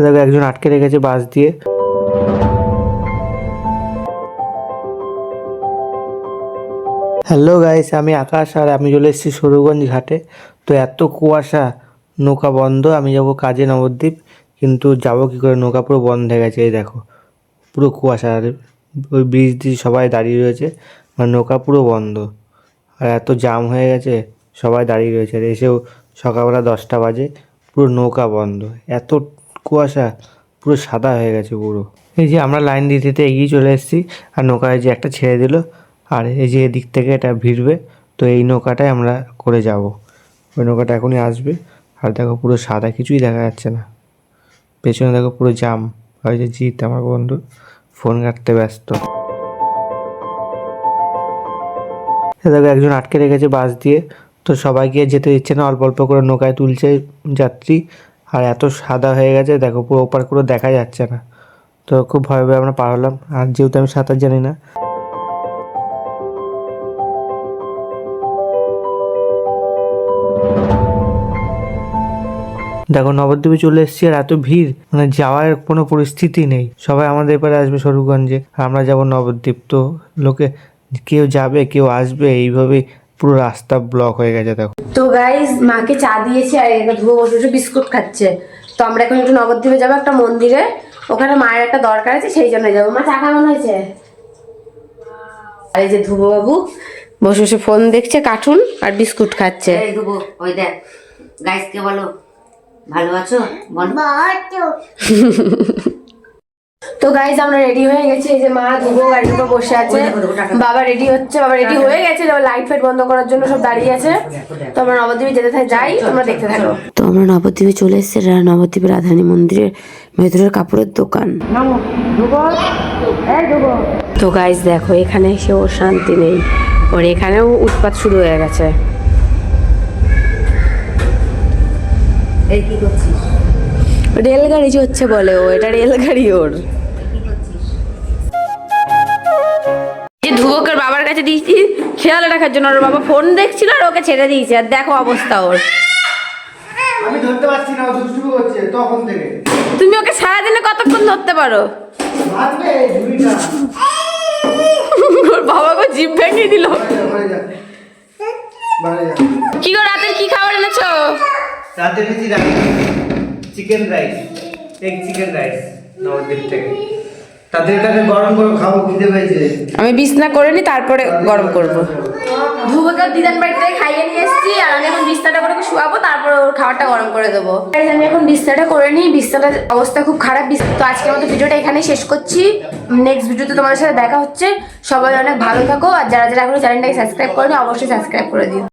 দেখো একজন আটকে রেখেছে বাঁশ দিয়ে। হ্যালো গাইস, আমি আকাশ আর আমি চলে এসেছি সরুগঞ্জ ঘাটে। তো এত কুয়াশা, নৌকা বন্ধ। আমি যাব কাজে নবদ্বীপ, কিন্তু যাব কি করে, নৌকা পুরো বন্ধ হয়ে গেছে। এই দেখো পুরো কুয়াশা, আর ওই ব্রিজ দিয়ে সবাই দাঁড়িয়ে রয়েছে, মানে নৌকা পুরো বন্ধ। আর এত জাম হয়ে গেছে, সবাই দাঁড়িয়ে রয়েছে। আর এসেও সকালবেলা 10টা বাজে, পুরো নৌকা বন্ধ। এত কুয়াশা, পুরো সাদা হয়ে গেছে পুরো। এই যে আমরা লাইন দিতে দিতে এগিয়ে চলে এসেছি, আর নৌকায় যে একটা ছেড়ে দিল, আর এই যে এদিক থেকে এটা ভিড়বে। তো এই নৌকাটায় আমরা করে যাব। ওই নৌকাটা এখনই আসবে। আর দেখো পুরো সাদা, কিছুই দেখা যাচ্ছে না। পেছনে দেখো পুরো জাম। আর ওই যে জিৎ আমার বন্ধু ফোন ঘাঁটতে ব্যস্ত। দেখো একজন আটকে রেখেছে বাঁশ দিয়ে। তো সবাইকে যেতে দিচ্ছে না, অল্প অল্প করে নৌকায় তুলছে যাত্রী। আর এত সাদা হয়ে গেছে, দেখো পুরো ওপার করে দেখা যাচ্ছে না। তো খুব ভয় ভয়ে আমরা পার হলাম, আর যেহেতু আমি সাঁতার জানি না। দেখো নবদ্বীপে চলে এসেছি, আর এত ভিড়, মানে যাওয়ার কোনো পরিস্থিতি নেই। সবাই আমাদের এপারে আসবে সরুগঞ্জে, আর আমরা যাব নবদ্বীপ। তো লোকে কেউ যাবে কেউ আসবে, এইভাবে পুরো রাস্তা ব্লক হয়ে গেছে। দেখো তো গাইজ মাকে চা দিয়েছি, আর এটা ধুবো বসে বসে বিস্কুট খাচ্ছে। তো আমরা এখন একটু নবদ্বীপে যাবো একটা মন্দিরে, ওখানে মায়ের একটা দরকার আছে, সেই জন্য যাবো। মা চা কেমন হয়েছে? আর এই যে ধ্রুব বাবু বসে বসে ফোন দেখছে, কার্টুন আর বিস্কুট খাচ্ছে। এই দেবো, ওই দেখ গাইসকে বলো ভালো আছো, বলো। তো গাইজ আমরা রেডি হয়ে গেছি। এই যে মা ধ্রুব গাড়ির উপর বসে আছে, বাবা রেডি হচ্ছে, বাবা রেডি হয়ে গেছে, লাইট ফাইট বন্ধ করার জন্য সব দাঁড়িয়ে আছে। তো আমরা নবদ্বীপে যেতে যাই, তোমরা দেখতে থাকো। তো আমরা নবদ্বীপে চলে এসেছি, নবদ্বীপের রাধারানী মন্দিরের ভেতরের কাপড়ের দোকান। তো গাইজ দেখো, এখানে এসে ওর শান্তি নেই, ওর এখানেও উৎপাত শুরু হয়ে গেছে। এই কি করছিস? রেলগাড়ি হচ্ছে বলে ও, এটা রেলগাড়ি ওর। যে ধ্রুবকের বাবার কাছে দিয়েছি খেয়াল রাখার জন্য, ওর বাবা ফোন দেখছিল আর ওকে ছেড়ে দিয়েছে, আর দেখো অবস্থা ওর। আমি ধরতে পারছি না, দুষ্টুমি করছে তখন থেকে। তুমি ওকে সারাদিনে কতক্ষণ ধরতে পারো? ওর বাবাকে জিভ ভেঙে দিল। কি গো, রাতের কি খাবার এনেছো? রাতে এনেছি chicken rice, egg chicken rice Nabadwip থেকে। তাদের এটাকে গরম করে খাবো, খিদে পেয়েছে। আমি বিছনা করে নি, তারপরে গরম করবো। ধ্রুবকে দিদান বাড়িতে খাইয়ে নিয়ে এসেছি, আর আমি এখন বিছনাটা করে শুয়াবো, তারপর ওর খাবারটা গরম করে দেবো। আমি এখন বিছনাটা করে নিই, বিছনাটার অবস্থা খুব খারাপ। তো আজকের মতো ভিডিওটা এখানেই শেষ করছি। নেক্সট ভিডিওতে তোমাদের সাথে দেখা হচ্ছে। সবাই অনেক ভালো থাকো, আর যারা যারা এখনো চ্যানেলটাকে সাবস্ক্রাইব করেনি অবশ্যই সাবস্ক্রাইব করে দিও।